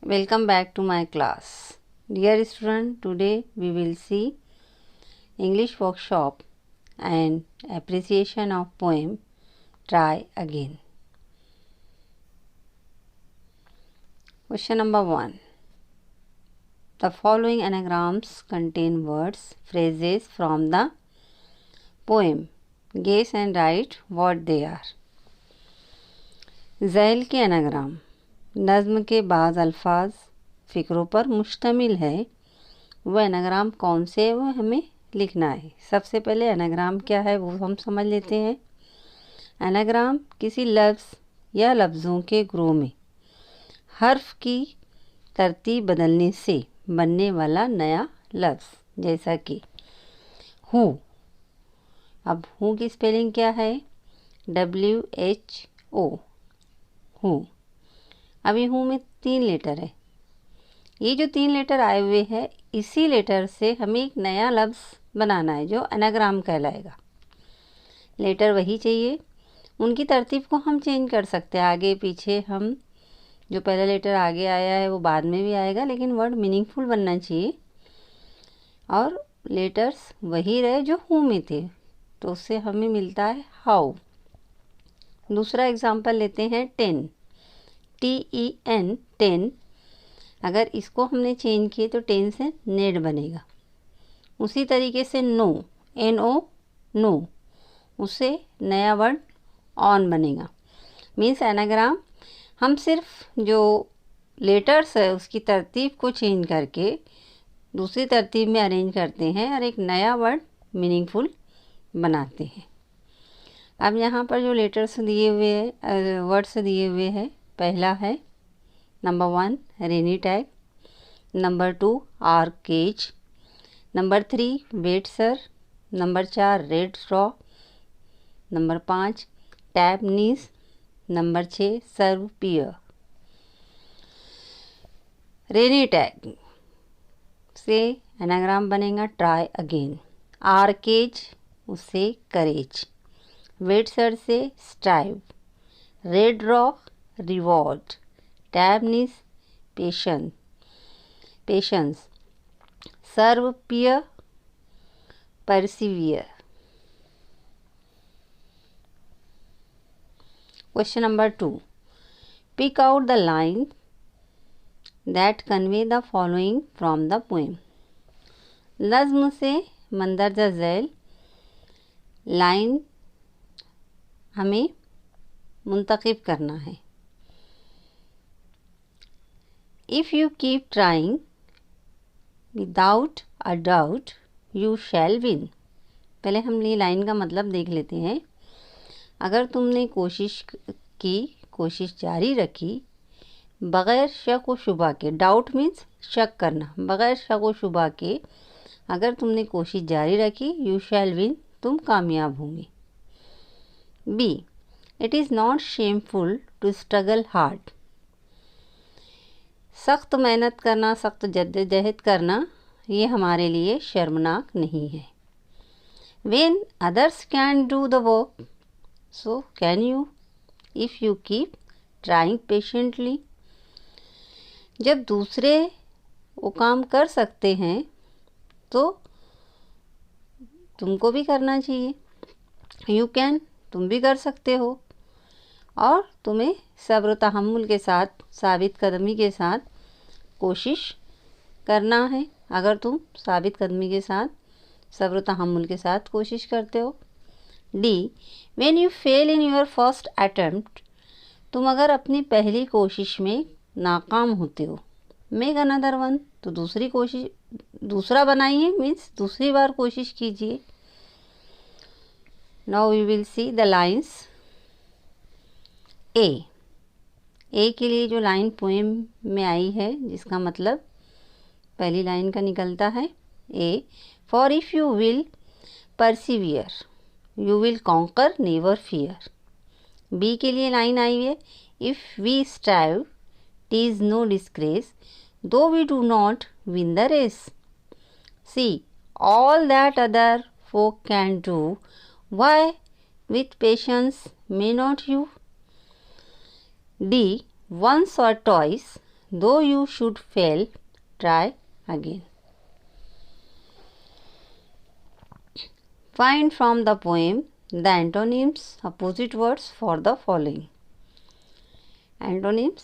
Welcome back to my class. Dear student, today we will see English workshop and appreciation of poem Try Again. Question number 1. The following anagrams contain words, phrases from the poem. Guess and write what they are. ज़ैल के anagram नज़्म के बाद अल्फाज फ़िक्रों पर मुश्तमिल है। वह anagram कौन से है वो हमें लिखना है। सबसे पहले एनाग्राम क्या है वो हम समझ लेते हैं। एनाग्राम किसी लफ्ज़ या लफ्ज़ों के ग्रुप में हर्फ की तरतीब बदलने से बनने वाला नया लफ्ज़, जैसा कि हूँ। अब हूँ की स्पेलिंग क्या है? WHO, हूँ। अभी हूँ में 3 लेटर है। ये जो 3 लेटर आए हुए हैं, इसी लेटर से हमें एक नया लफ्ज़ बनाना है जो एनाग्राम कहलाएगा। लेटर वही चाहिए, उनकी तरतीब को हम चेंज कर सकते हैं। आगे पीछे हम जो पहला लेटर आगे आया है वो बाद में भी आएगा, लेकिन वर्ड मीनिंगफुल बनना चाहिए और लेटर्स वही रहे जो हूँ में थे, तो उससे हमें मिलता है हाउ। दूसरा एग्जाम्पल लेते हैं 10, TEN, 10। अगर इसको हमने चेंज किए तो 10 से नेड बनेगा। उसी तरीके से नो, NO, नो, उससे नया वर्ड ऑन बनेगा। मीन्स एनाग्राम हम सिर्फ जो लेटर्स है उसकी तरतीब को चेंज करके दूसरी तरतीब में अरेंज करते हैं और एक नया वर्ड मीनिंगफुल बनाते हैं। अब यहाँ पर जो लेटर्स दिए हुए हैं, वर्ड्स दिए हुए हैं, पहला है नंबर 1 रेनी टैग, नंबर 2 आर्केज, number 3 wet sir, number 4 red straw, number 5 tab नीस, number 6 serve pier. Rainy tag से एनाग्राम बनेगा ट्राई अगेन। आर्केज उससे करेज, वेट सर से स्ट्राइव, रेड रॉक रिवॉर्ड, टैबनिस patience, serve pier persevere. Question number 2. Pick out the line that convey the following from the poem. नज़्म से मंदरजा झैल लाइन हमें मुंतखब करना है। If you keep trying without a doubt you shall win. पहले हम ये लाइन का मतलब देख लेते हैं। अगर तुमने कोशिश की, कोशिश जारी रखी, बग़ैर शक व शुबा के, डाउट मीन्स शक करना, बग़ैर शक व शुबा के अगर तुमने कोशिश जारी रखी, यू शैल विन, तुम कामयाब होंगे। B, it is not shameful to struggle hard. सख्त मेहनत करना, सख्त जद्दोजहद करना, ये हमारे लिए शर्मनाक नहीं है। When others can do the work, so can you if you keep trying patiently। जब दूसरे वो काम कर सकते हैं तो तुमको भी करना चाहिए। You can, तुम भी कर सकते हो और तुम्हें सब्र तहम्मुल के साथ, साबित कदमी के साथ कोशिश करना है। अगर तुम साबित कदमी के साथ, सब्र तहम्मुल के साथ कोशिश करते हो। D, when you fail in your first attempt, तुम अगर अपनी पहली कोशिश में नाकाम होते हो, मेक अनदर वन, तो दूसरी कोशिश, दूसरा बनाइए, मीन्स दूसरी बार कोशिश कीजिए। Now we will see the lines. A के लिए जो लाइन पोएम में आई है, जिसका मतलब पहली लाइन का निकलता है ए, for if you will persevere you will conquer never fear. B के लिए लाइन आई है, if we strive tease no disgrace though we do not win the race. See, all that other folk can do, why, with patience, may not you? D. Once or twice, though you should fail, try again. Find from the poem the antonyms, opposite words for the following. Antonyms: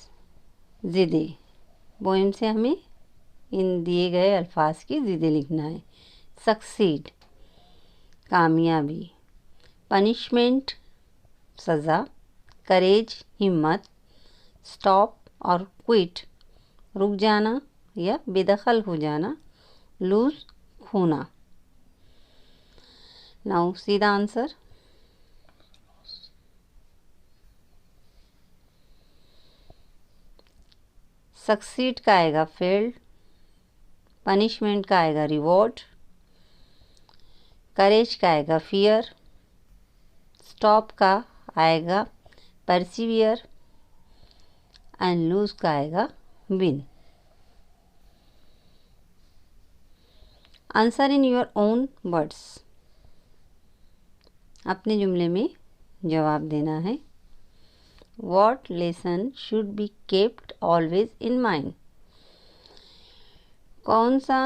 ज़िदे, poem से हमें इन दिए गए अल्फाज की ज़िदे लिखना है. Succeed, कामयाबी. पनिशमेंट, सज़ा. करेज, हिम्मत. स्टॉप और क्विट, रुक जाना या बेदखल हो जाना. लूज, खोना. Now see the answer. Succeed का आएगा फेल्ड. पनिशमेंट का आएगा रिवॉर्ड. करेज का आएगा फियर. स्टॉप का आएगा परसिवियर. एंड लूज का आएगा win. Answer in your own words. अपने जुमले में जवाब देना है. What lesson should be kept always in mind? कौन सा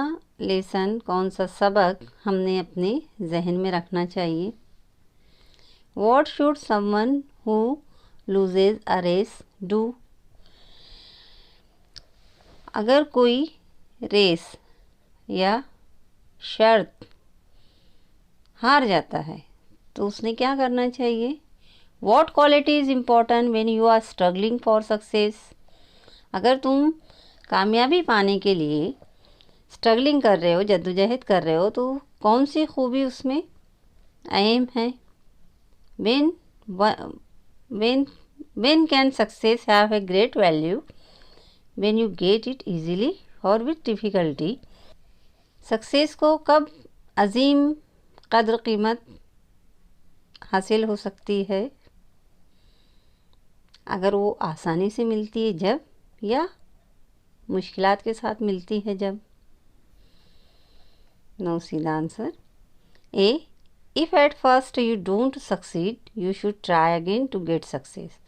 लेसन, कौन सा सबक हमने अपने जहन में रखना चाहिए. What should someone who loses a race do? अगर कोई रेस या शर्त हार जाता है तो उसने क्या करना चाहिए. What quality is important when you are struggling for success? अगर तुम कामयाबी पाने के लिए स्ट्रगलिंग कर रहे हो, जद्दोजहद कर रहे हो, तो कौन सी खूबी उसमें अहम है. When can success have a great value? When you get it easily or with difficulty? Success को कब अजीम कद्र कीमत हासिल हो सकती है. अगर वो आसानी से मिलती है जब, या मुश्किलात के साथ मिलती है जब. No see the answer. A. If at first you don't succeed you should try again to get success.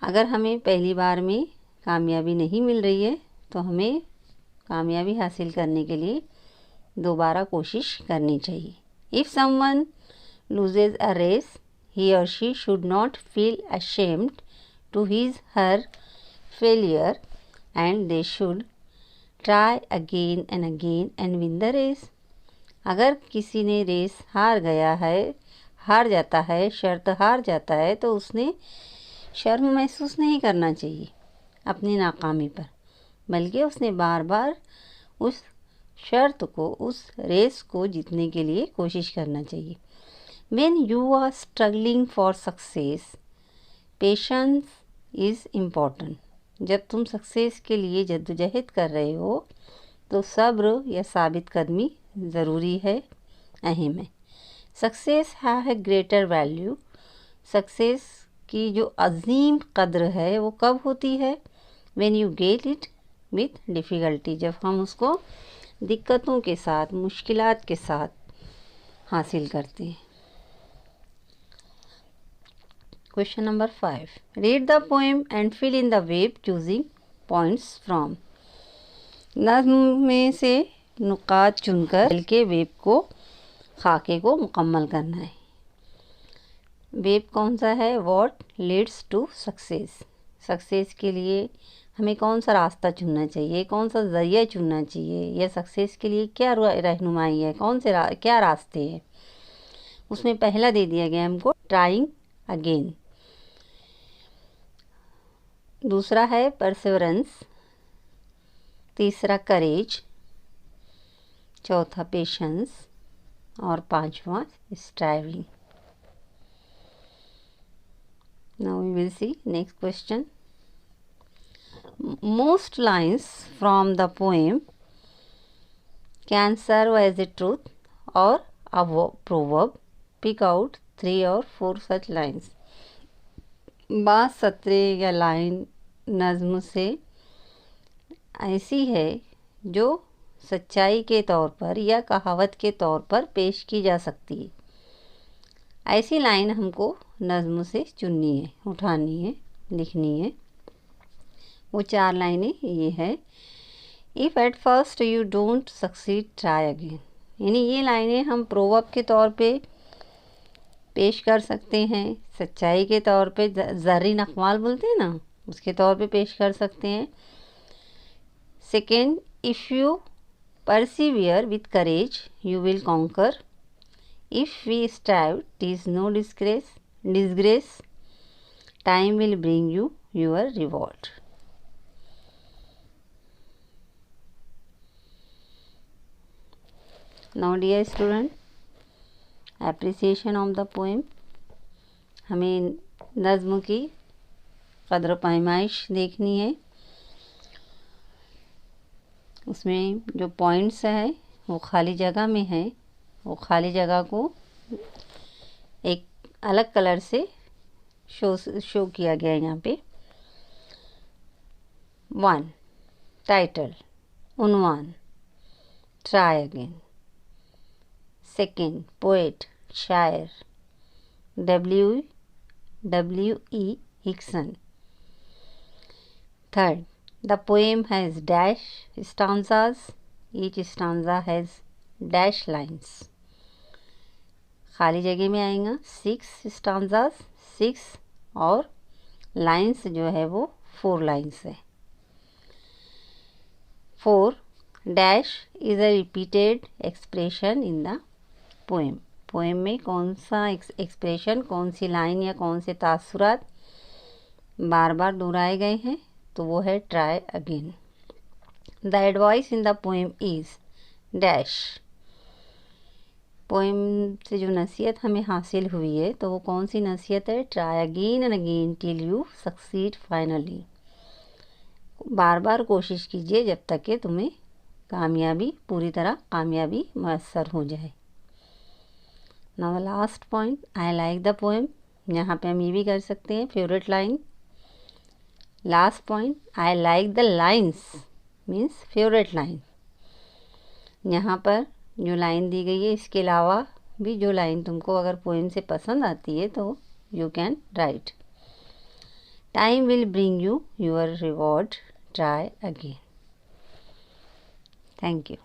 अगर हमें पहली बार में कामयाबी नहीं मिल रही है तो हमें कामयाबी हासिल करने के लिए दोबारा कोशिश करनी चाहिए. If someone loses a race, he or she should not feel ashamed to his her failure and they should try again and again and win the race. अगर किसी ने रेस हार जाता है, शर्त हार जाता है, तो उसने शर्म महसूस नहीं करना चाहिए अपनी नाकामी पर, बल्कि उसने बार बार उस शर्त को, उस रेस को जीतने के लिए कोशिश करना चाहिए. When you are struggling for success, patience is important. जब तुम सक्सेस के लिए जद्दोजहद कर रहे हो तो सब्र या साबित कदमी ज़रूरी है, अहम है. Success have a greater value. Success की जो अजीम कद्र है वो कब होती है. When you get it with difficulty, जब हम उसको दिक्कतों के साथ, मुश्किलात के साथ हासिल करते हैं. Question number 5. Read the poem and fill in the verb choosing points from. नज़्म में से नुकात चुनकर फिल के वेब को, खाके को मुकम्मल करना है. वेब कौन सा है. What leads to success. Success के लिए हमें कौन सा रास्ता चुनना चाहिए, कौन सा ज़रिया चुनना चाहिए, या सक्सेस के लिए क्या रहनुमाई है, कौन से क्या रास्ते हैं. उसमें पहला दे दिया गया हमको ट्राइंग अगेन. दूसरा है परसेवरेंस. तीसरा करेज. चौथा पेशेंस. और पांचवा striving. Now we will see next question. Most lines from the poem can serve as a truth और a proverb. Pick out 3 or 4 such lines. बास सत्रे या लाइन नज़्म से ऐसी है जो सच्चाई के तौर पर या कहावत के तौर पर पेश की जा सकती है। ऐसी लाइन हमको नज़्म से चुननी है, उठानी है, लिखनी है। वो 4 लाइनें ये है, if at first you don't succeed try again. यानी ये लाइनें हम प्रोवर्ब के तौर पे पेश कर सकते हैं, सच्चाई के तौर पे ज़र्रीन अक़वाल बोलते हैं ना, उसके तौर पे पेश कर सकते हैं। Second, if you persevere with courage you will conquer, if we strive tis no disgrace, time will bring you your reward. Now dear student, appreciation of the poem। हमें नज़्म की क़द्र पैमाइश देखनी है। उसमें जो पॉइंट्स है वो खाली जगह में है, वो खाली जगह को एक अलग कलर से शो किया गया है यहाँ पे। 1 टाइटल, उन्वान, ट्राई अगेन। सेकेंड, पोएट, शायर, W.E. Hickson. Third, the poem has dash stanzas, each stanza has dash lines. खाली जगह में आएगा 6 स्टांजास, 6 और लाइन्स जो है वो 4 लाइन्स है। 4 dash is a repeated expression in the poem. Poem में कौन सा एक्सप्रेशन, कौन सी लाइन या कौन से तासुरात बार बार दोहराए गए हैं, तो वो है try again. The advice in the poem is dash. Poem से जो नसीहत हमें हासिल हुई है तो वो कौन सी नसीहत है, try again and again till you succeed finally. बार बार कोशिश कीजिए जब तक कि तुम्हें कामयाबी, पूरी तरह कामयाबी मैसर हो जाए। Now the last point, I like the poem. यहाँ पे हम ये भी कर सकते हैं favourite line. Last point, I like the lines means favourite line. यहाँ पर जो लाइन दी गई है इसके अलावा भी जो लाइन तुमको अगर पोएम से पसंद आती है तो you can write. Time will bring you your reward, try again. Thank you.